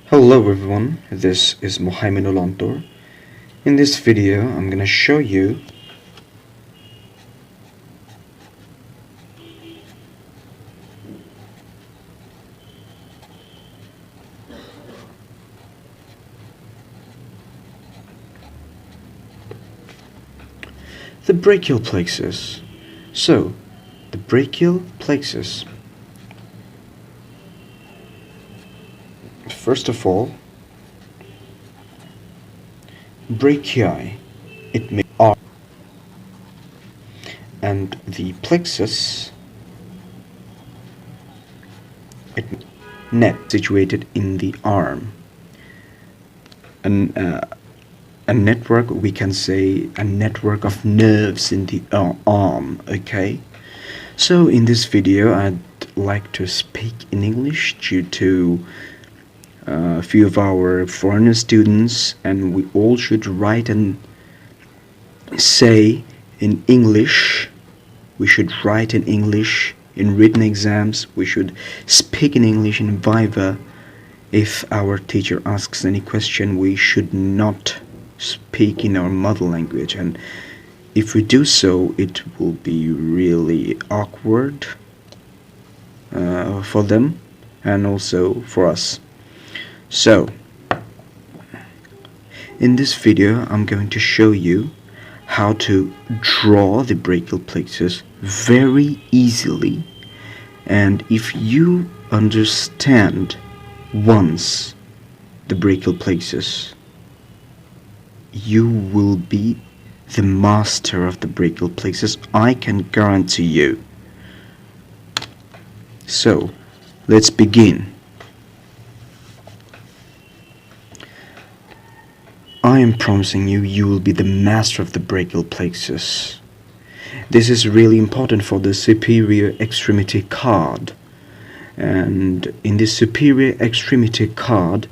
Hello everyone, this is Muhaimenul ontor. In this video I'm going to show you the brachial plexus. So, the brachial plexus, first of all, brachii, it may arm, and the plexus, it net situated in the arm. A network, we can say a network of nerves in the arm, okay? So in this video I'd like to speak in English due to a few of our foreigner students, and we all should write and say in English. We should write in English in written exams. We should speak in English in Viva. If our teacher asks any question, we should not speak in our mother language, and if we do so, it will be really awkward for them and also for us. So, in this video, I'm going to show you how to draw the brachial plexus very easily, and if you understand once the brachial plexus, you will be the master of the brachial plexus, I can guarantee you. So, let's begin. I am promising you, you will be the master of the brachial plexus. This is really important for the superior extremity card. And in the superior extremity card,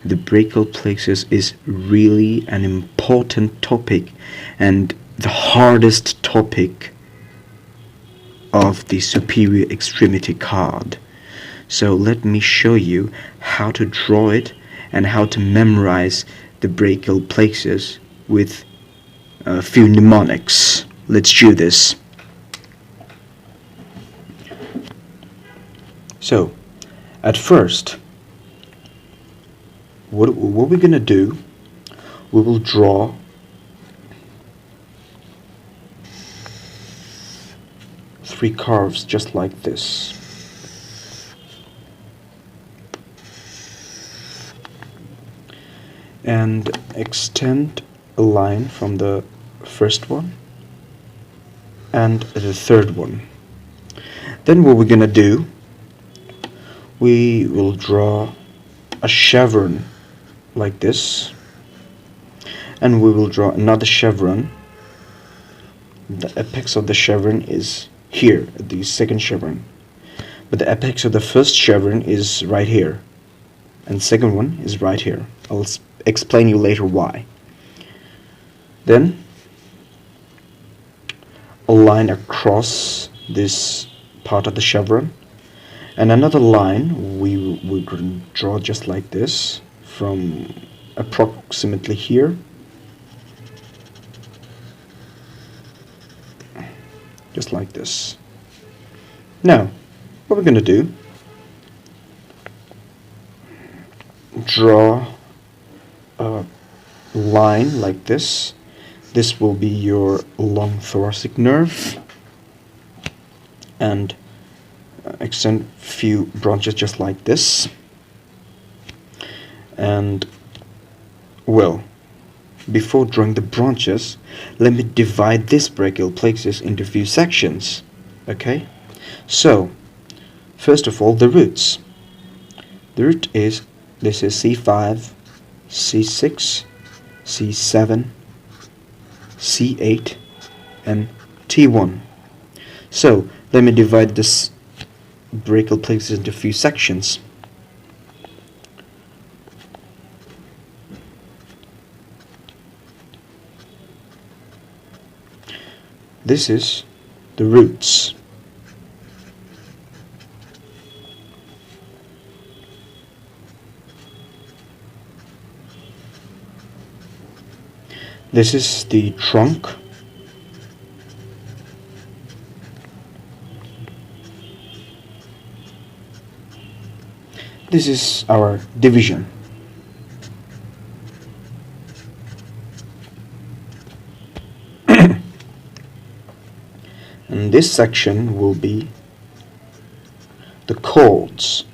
the brachial plexus is really an important topic and the hardest topic of the superior extremity card. So let me show you how to draw it and how to memorize the brachial plexus with a few mnemonics. Let's do this. So, at first, what we're gonna do, we will draw three curves just like this. And extend a line from the first one and the third one. Then what we're gonna do, we will draw a chevron like this, and we will draw another chevron. The apex of the chevron is here, the second chevron, but the apex of the first chevron is right here, and the second one is right here. I'll explain you later why. Then a line across this part of the chevron, and another line we will draw just like this from approximately here, just like this. Now what we're going to do, draw a line like this. This will be your long thoracic nerve, and extend few branches just like this. And well, before drawing the branches, let me divide this brachial plexus into few sections. Okay, so first of all, the roots. The root is, this is C5, C6, C7, C8 and T1. So let me divide this brachial plexus into a few sections. This is the roots. This is the trunk. This is our division. And this section will be the chords.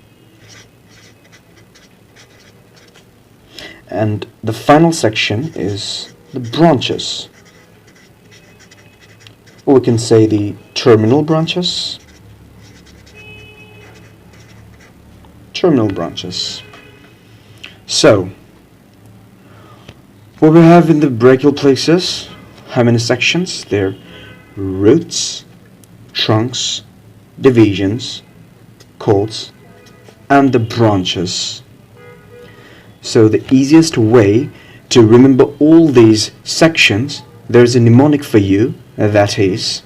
And the final section is the branches. Or we can say the terminal branches. Terminal branches. So, what we have in the brachial plexus, how many sections? They're roots, trunks, divisions, chords, and the branches. So the easiest way to remember all these sections, there's a mnemonic for you, that is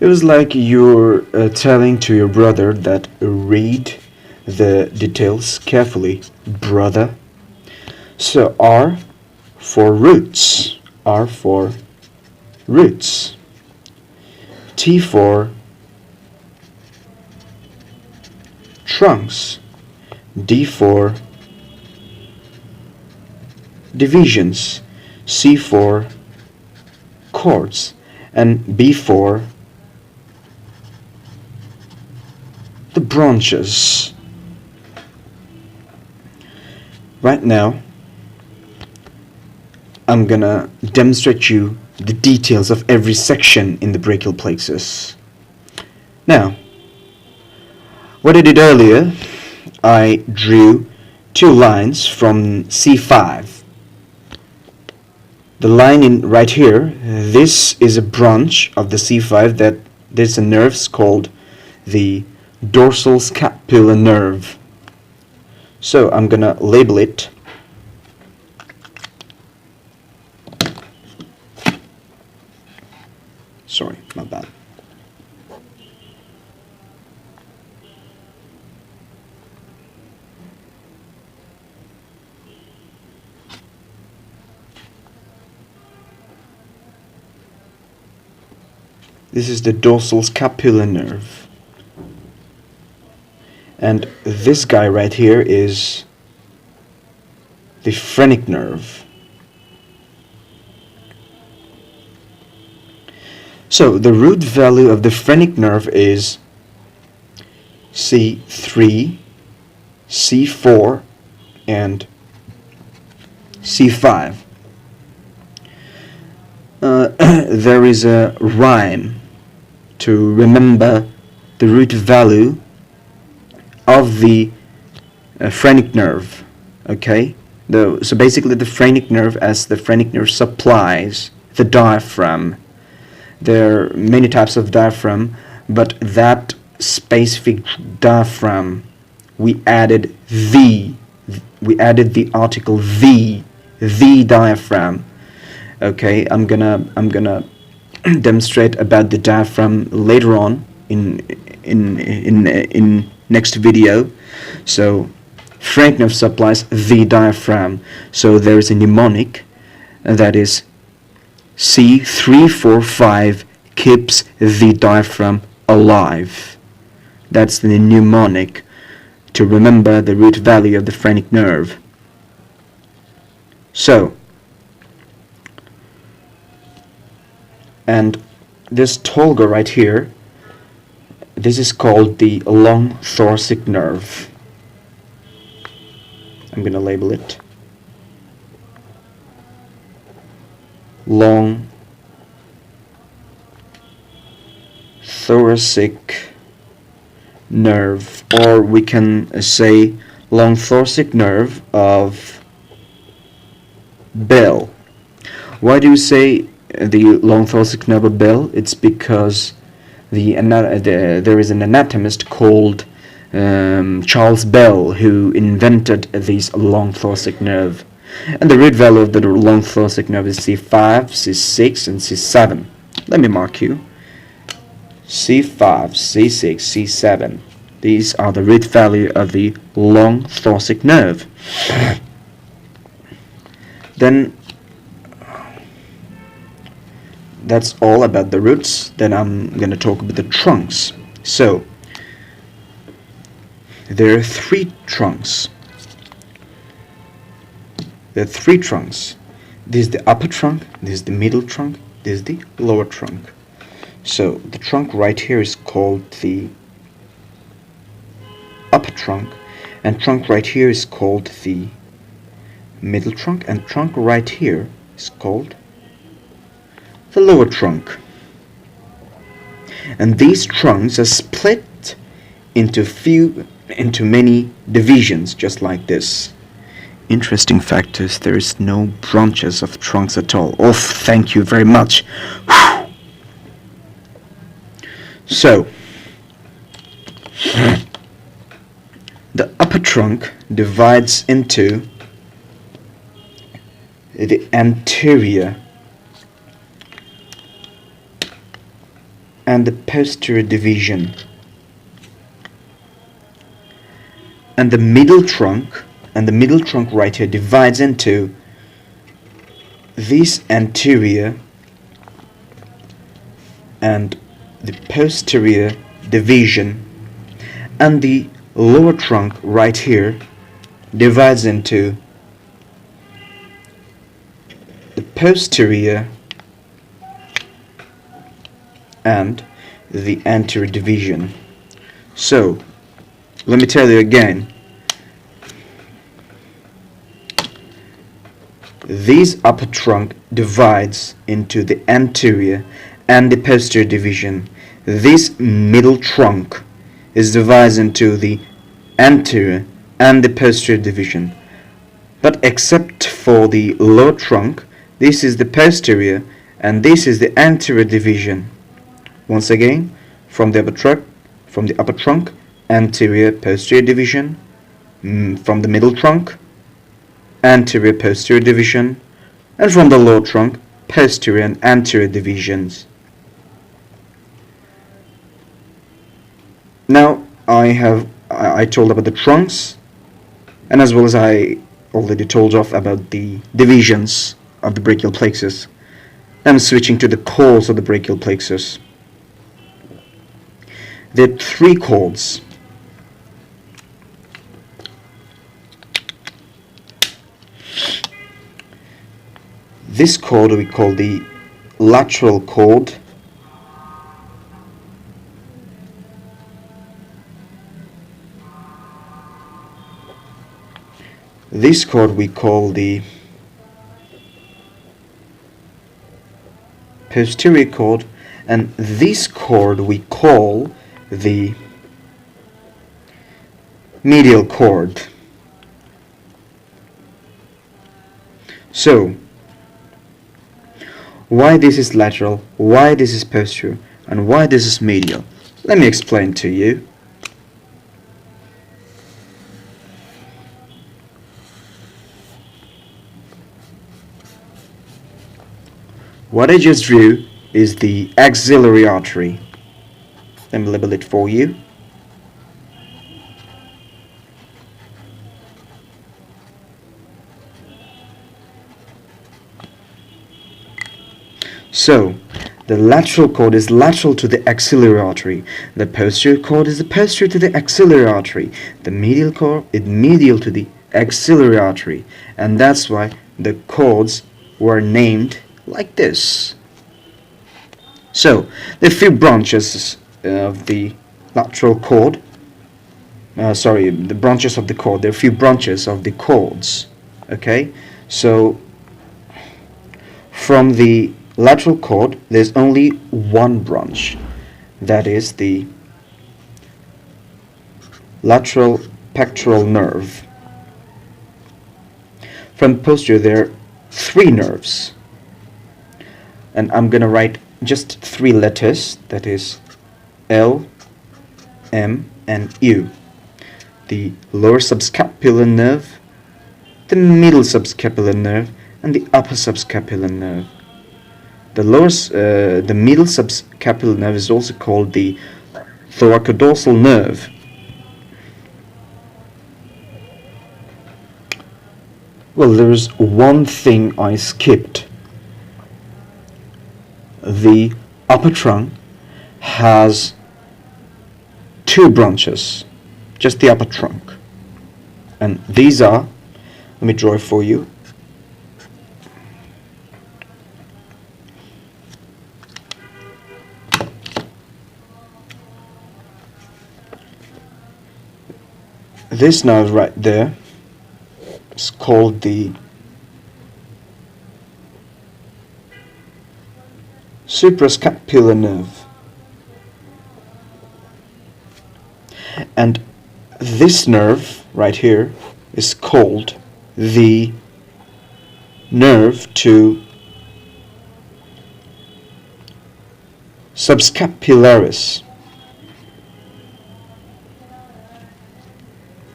it was like you're telling to your brother that read the details carefully, brother. So R for roots, R for roots, T for trunks, D for divisions, C for chords, and B for the branches. Right now, I'm gonna demonstrate you the details of every section in the brachial plexus. Now, what I did earlier, I drew two lines from C5. The line in right here, this is a branch of the C5 that there's a nerve called the dorsal scapular nerve. So I'm gonna label it sorry, my bad. This is the dorsal scapular nerve. And this guy right here is the phrenic nerve. So the root value of the phrenic nerve is C3, C4, and C5. There is a rhyme to remember the root value of the phrenic nerve. Okay, so basically the phrenic nerve, as the phrenic nerve supplies the diaphragm. There are many types of diaphragm, but that specific diaphragm, we added the article the diaphragm. Okay, I'm gonna demonstrate about the diaphragm later on in next video. So phrenic nerve supplies the diaphragm. So there is a mnemonic that is C345 keeps the diaphragm alive. That's the mnemonic to remember the root value of the phrenic nerve. So, and this Tolga right here, this is called the long thoracic nerve. I'm gonna label it long thoracic nerve, or we can say long thoracic nerve of Bell. Why do you say the long thoracic nerve bell, it's because there is an anatomist called Charles Bell who invented this long thoracic nerve. And the root value of the long thoracic nerve is C5, C6, and C7. Let me mark you. C5, C6, C7. These are the root value of the long thoracic nerve. Then that's all about the roots. Then I'm going to talk about the trunks. So there are three trunks. There are three trunks. This is the upper trunk, this is the middle trunk, this is the lower trunk. So the trunk right here is called the upper trunk, and trunk right here is called the middle trunk, and trunk right here is called the lower trunk. And these trunks are split into many divisions, just like this. Interesting fact is there is no branches of trunks at all. Oh, thank you very much. So the upper trunk divides into the anterior and the posterior division, and the middle trunk right here divides into this anterior and the posterior division, and the lower trunk right here divides into the posterior and the anterior division. So let me tell you again. This upper trunk divides into the anterior and the posterior division. This middle trunk is divided into the anterior and the posterior division. But except for the lower trunk, this is the posterior and this is the anterior division. Once again, from the upper trunk, anterior posterior division. From the middle trunk, anterior posterior division, and from the lower trunk, posterior and anterior divisions. Now I told about the trunks, and as well as I already told off about the divisions of the brachial plexus. I'm switching to the chords of the brachial plexus. There are three chords. This chord we call the lateral chord. This chord we call the posterior chord, and this chord we call the medial chord. So why this is lateral, why this is posterior, and why this is medial? Let me explain to you. What I just drew is the axillary artery. Let me label it for you. So, the lateral chord is lateral to the axillary artery. The posterior chord is the posterior to the axillary artery. The medial chord is medial to the axillary artery. And that's why the chords were named like this. So, there are few branches of the lateral chord. The branches of the chord. There are few branches of the chords. Okay? So, from the lateral chord, there's only one branch. That is the lateral pectoral nerve. From posterior, there are three nerves. and I'm gonna write just 3 letters, that is L, M, and U. The lower subscapular nerve, the middle subscapular nerve, and the upper subscapular nerve. The middle subscapular nerve is also called the thoracodorsal nerve. Well, there's one thing I skipped. The upper trunk has 2 branches, just the upper trunk. And these are, let me draw it for you. This nerve right there is called the suprascapular nerve, and this nerve right here is called the nerve to subscapularis.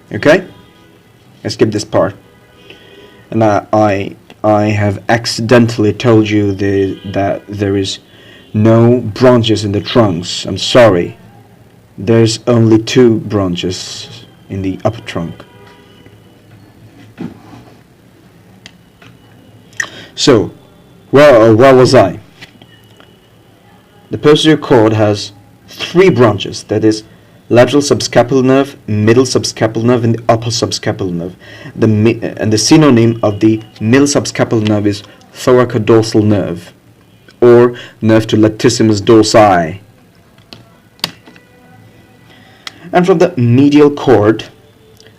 Okay, I skipped this part, and I have accidentally told you that there is no branches in the trunks. I'm sorry. There's only 2 branches in the upper trunk. So, where was I? The posterior cord has 3 branches, that is lateral subscapular nerve, middle subscapular nerve, and the upper subscapular nerve. And the synonym of the middle subscapular nerve is thoracodorsal nerve, or nerve to latissimus dorsi. And from the medial cord,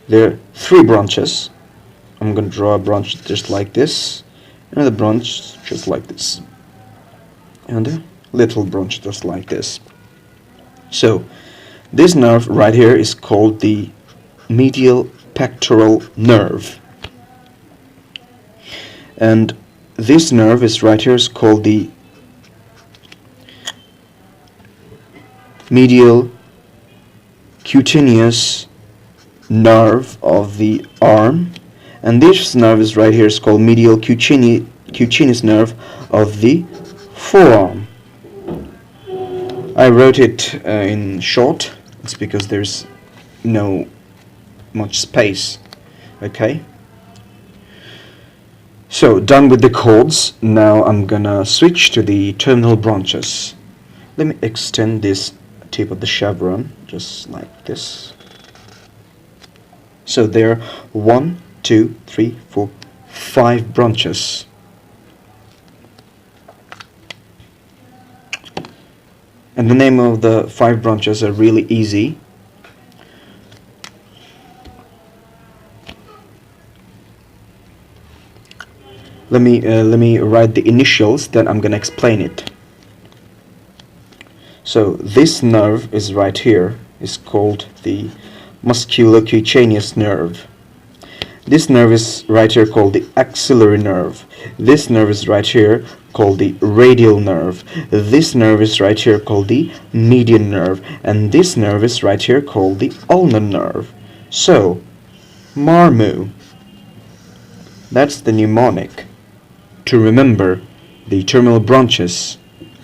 there are 3 branches. I'm going to draw a branch just like this, and a branch just like this, and a little branch just like this. So, this nerve right here is called the medial pectoral nerve, and this nerve is right here is called the medial cutaneous nerve of the arm, and this nerve is right here is called medial cutaneous nerve of the forearm. I wrote it in short. It's because there's no much space. Okay, so done with the cords. Now I'm gonna switch to the terminal branches. Let me extend this tip of the chevron just like this. So there are 1, 2, 3, 4, 5 branches. And the name of the 5 branches are really easy. Let me write the initials, then I'm gonna explain it. So this nerve is right here, is called the musculocutaneous nerve. This nerve is right here called the axillary nerve. This nerve is right here called the radial nerve. This nerve is right here called the median nerve, and this nerve is right here called the ulnar nerve. So, MARMU. That's the mnemonic to remember the terminal branches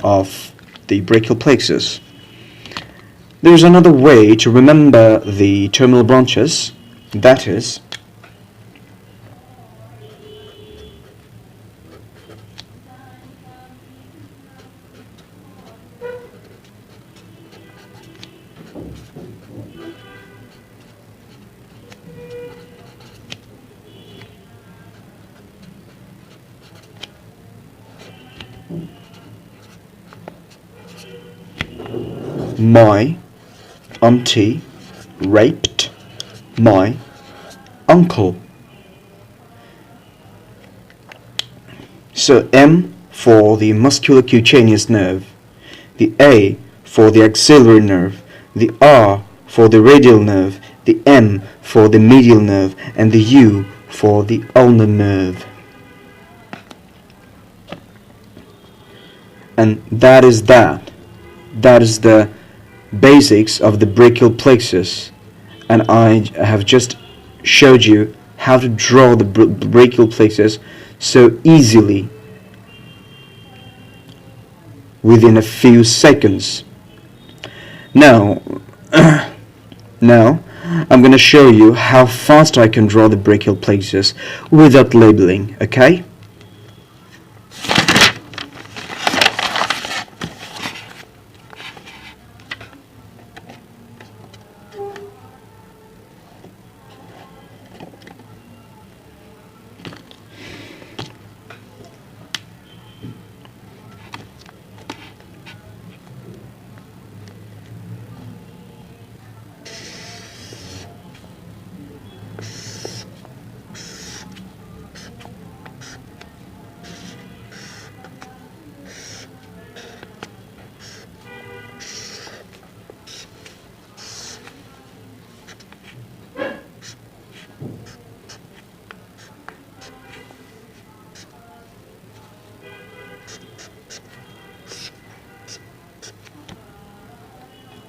of the brachial plexus. There's another way to remember the terminal branches, that is my auntie raped my uncle. So M for the musculocutaneous nerve, the A for the axillary nerve, the R for the radial nerve, the M for the medial nerve, and the U for the ulnar nerve. And that is the basics of the brachial plexus, and I have just showed you how to draw the brachial plexus so easily within a few seconds. Now now I'm gonna show you how fast I can draw the brachial plexus without labeling, okay?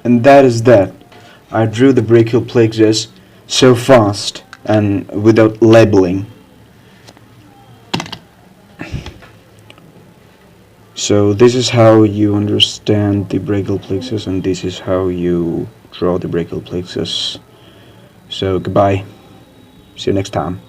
And that is that. I drew the brachial plexus so fast and without labeling. So this is how you understand the brachial plexus, and this is how you draw the brachial plexus. So goodbye. See you next time.